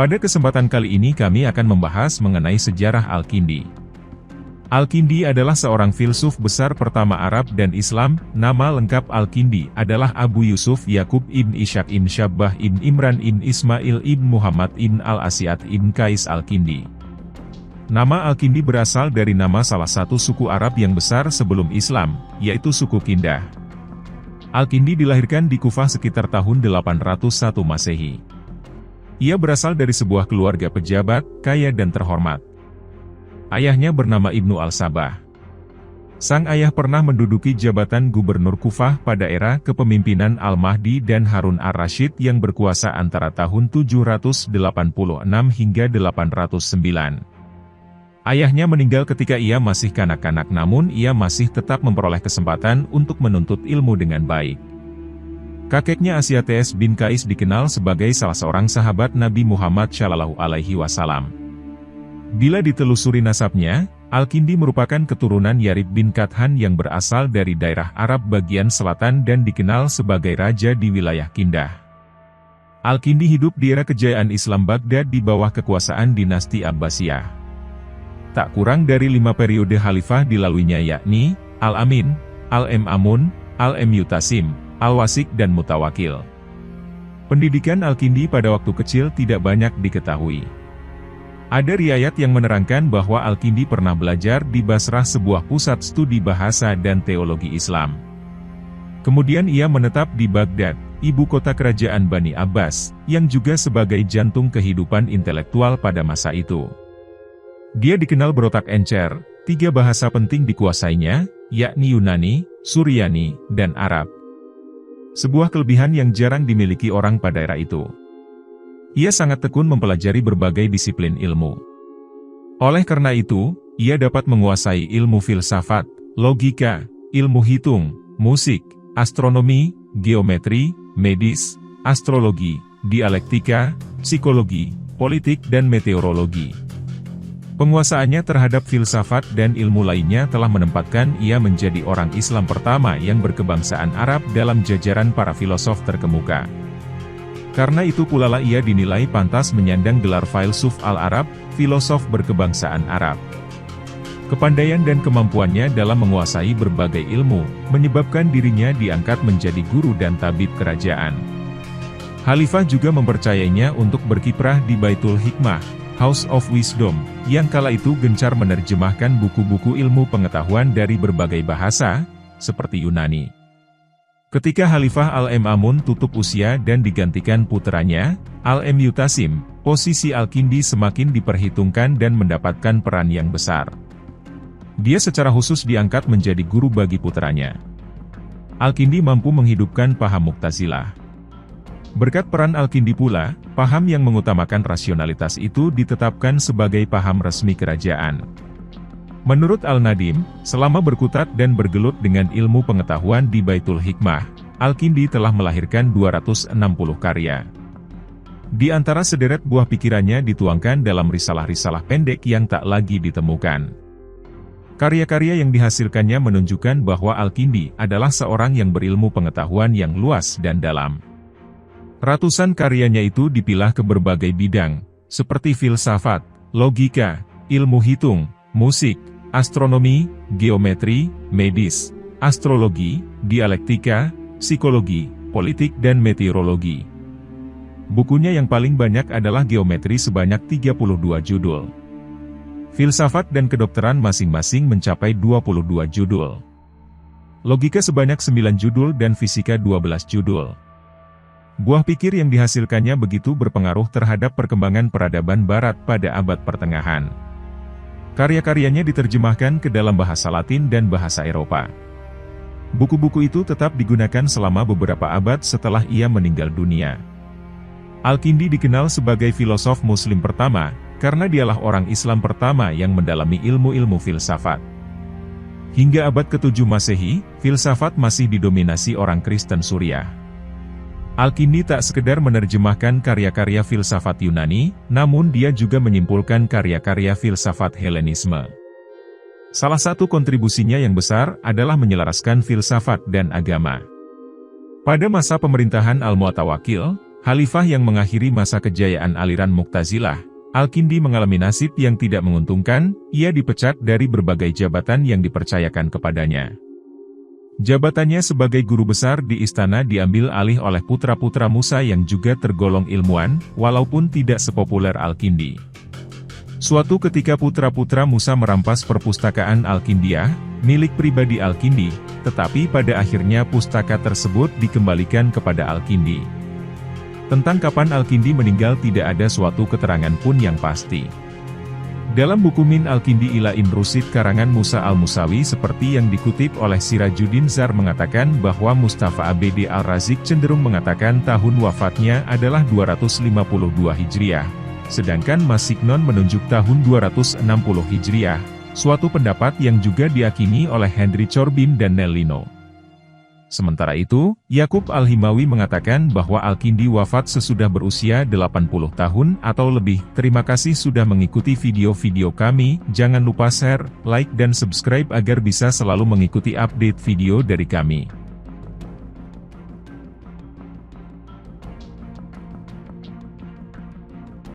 Pada kesempatan kali ini kami akan membahas mengenai sejarah Al-Kindi. Al-Kindi adalah seorang filsuf besar pertama Arab dan Islam. Nama lengkap Al-Kindi adalah Abu Yusuf Yakub ibn Ishaq ibn Shabbah ibn Imran ibn Ismail ibn Muhammad ibn Al-Asyad ibn Qais Al-Kindi. Nama Al-Kindi berasal dari nama salah satu suku Arab yang besar sebelum Islam, yaitu suku Kindah. Al-Kindi dilahirkan di Kufah sekitar tahun 801 Masehi. Ia berasal dari sebuah keluarga pejabat, kaya dan terhormat. Ayahnya bernama Ibnu Al-Sabah. Sang ayah pernah menduduki jabatan gubernur Kufah pada era kepemimpinan Al-Mahdi dan Harun ar-Rasyid yang berkuasa antara tahun 786 hingga 809. Ayahnya meninggal ketika ia masih kanak-kanak, namun ia masih tetap memperoleh kesempatan untuk menuntut ilmu dengan baik. Kakeknya Asyates bin Qais dikenal sebagai salah seorang sahabat Nabi Muhammad SAW. Bila ditelusuri nasabnya, Al-Kindi merupakan keturunan Yarib bin Qathan yang berasal dari daerah Arab bagian selatan dan dikenal sebagai raja di wilayah Kindah. Al-Kindi hidup di era kejayaan Islam Baghdad di bawah kekuasaan dinasti Abbasiyah. Tak kurang dari 5 periode khalifah dilaluinya, yakni Al-Amin, Al-Ma'mun, Al-Mu'tasim, Al-Wasik dan Mutawakil. Pendidikan Al-Kindi pada waktu kecil tidak banyak diketahui. Ada riwayat yang menerangkan bahwa Al-Kindi pernah belajar di Basrah, sebuah pusat studi bahasa dan teologi Islam. Kemudian ia menetap di Baghdad, ibu kota kerajaan Bani Abbas, yang juga sebagai jantung kehidupan intelektual pada masa itu. Dia dikenal berotak encer. 3 bahasa penting dikuasainya, yakni Yunani, Suryani, dan Arab. Sebuah kelebihan yang jarang dimiliki orang pada era itu. Ia sangat tekun mempelajari berbagai disiplin ilmu. Oleh karena itu, ia dapat menguasai ilmu filsafat, logika, ilmu hitung, musik, astronomi, geometri, medis, astrologi, dialektika, psikologi, politik dan meteorologi. Penguasaannya terhadap filsafat dan ilmu lainnya telah menempatkan ia menjadi orang Islam pertama yang berkebangsaan Arab dalam jajaran para filosof terkemuka. Karena itu pula ia dinilai pantas menyandang gelar filsuf al-Arab, filosof berkebangsaan Arab. Kepandaian dan kemampuannya dalam menguasai berbagai ilmu, menyebabkan dirinya diangkat menjadi guru dan tabib kerajaan. Khalifah juga mempercayainya untuk berkiprah di Baitul Hikmah, House of Wisdom, yang kala itu gencar menerjemahkan buku-buku ilmu pengetahuan dari berbagai bahasa, seperti Yunani. Ketika Khalifah Al-Ma'mun tutup usia dan digantikan puteranya, Al-Mu'tasim, posisi Al-Kindi semakin diperhitungkan dan mendapatkan peran yang besar. Dia secara khusus diangkat menjadi guru bagi puteranya. Al-Kindi mampu menghidupkan paham Mu'tazilah. Berkat peran Al-Kindi pula, paham yang mengutamakan rasionalitas itu ditetapkan sebagai paham resmi kerajaan. Menurut Al-Nadim, selama berkutat dan bergelut dengan ilmu pengetahuan di Baitul Hikmah, Al-Kindi telah melahirkan 260 karya. Di antara sederet buah pikirannya dituangkan dalam risalah-risalah pendek yang tak lagi ditemukan. Karya-karya yang dihasilkannya menunjukkan bahwa Al-Kindi adalah seorang yang berilmu pengetahuan yang luas dan dalam. Ratusan karyanya itu dipilah ke berbagai bidang, seperti filsafat, logika, ilmu hitung, musik, astronomi, geometri, medis, astrologi, dialektika, psikologi, politik dan meteorologi. Bukunya yang paling banyak adalah geometri sebanyak 32 judul. Filsafat dan kedokteran masing-masing mencapai 22 judul. Logika sebanyak 9 judul dan fisika 12 judul. Buah pikir yang dihasilkannya begitu berpengaruh terhadap perkembangan peradaban Barat pada abad pertengahan. Karya-karyanya diterjemahkan ke dalam bahasa Latin dan bahasa Eropa. Buku-buku itu tetap digunakan selama beberapa abad setelah ia meninggal dunia. Al-Kindi dikenal sebagai filosof Muslim pertama, karena dialah orang Islam pertama yang mendalami ilmu-ilmu filsafat. Hingga abad ke-7 Masehi, filsafat masih didominasi orang Kristen Suriah. Al-Kindi tak sekedar menerjemahkan karya-karya filsafat Yunani, namun dia juga menyimpulkan karya-karya filsafat Helenisme. Salah satu kontribusinya yang besar adalah menyelaraskan filsafat dan agama. Pada masa pemerintahan Al-Mu'tawakil, Khalifah yang mengakhiri masa kejayaan aliran Mu'tazilah, Al-Kindi mengalami nasib yang tidak menguntungkan, ia dipecat dari berbagai jabatan yang dipercayakan kepadanya. Jabatannya sebagai guru besar di istana diambil alih oleh putra-putra Musa yang juga tergolong ilmuwan, walaupun tidak sepopuler Al-Kindi. Suatu ketika putra-putra Musa merampas perpustakaan Al-Kindiyah, milik pribadi Al-Kindi, tetapi pada akhirnya pustaka tersebut dikembalikan kepada Al-Kindi. Tentang kapan Al-Kindi meninggal tidak ada suatu keterangan pun yang pasti. Dalam buku Min Al-Kindi ila Ibn Rushd karangan Musa Al-Musawi seperti yang dikutip oleh Sirajuddin Zar mengatakan bahwa Mustafa Abd Al-Razik cenderung mengatakan tahun wafatnya adalah 252 Hijriah, sedangkan Masiknon menunjuk tahun 260 Hijriah, suatu pendapat yang juga diyakini oleh Henry Corbin dan Nellino. Sementara itu, Yakub Al-Himawi mengatakan bahwa Al-Kindi wafat sesudah berusia 80 tahun atau lebih. Terima kasih sudah mengikuti video-video kami, jangan lupa share, like dan subscribe agar bisa selalu mengikuti update video dari kami.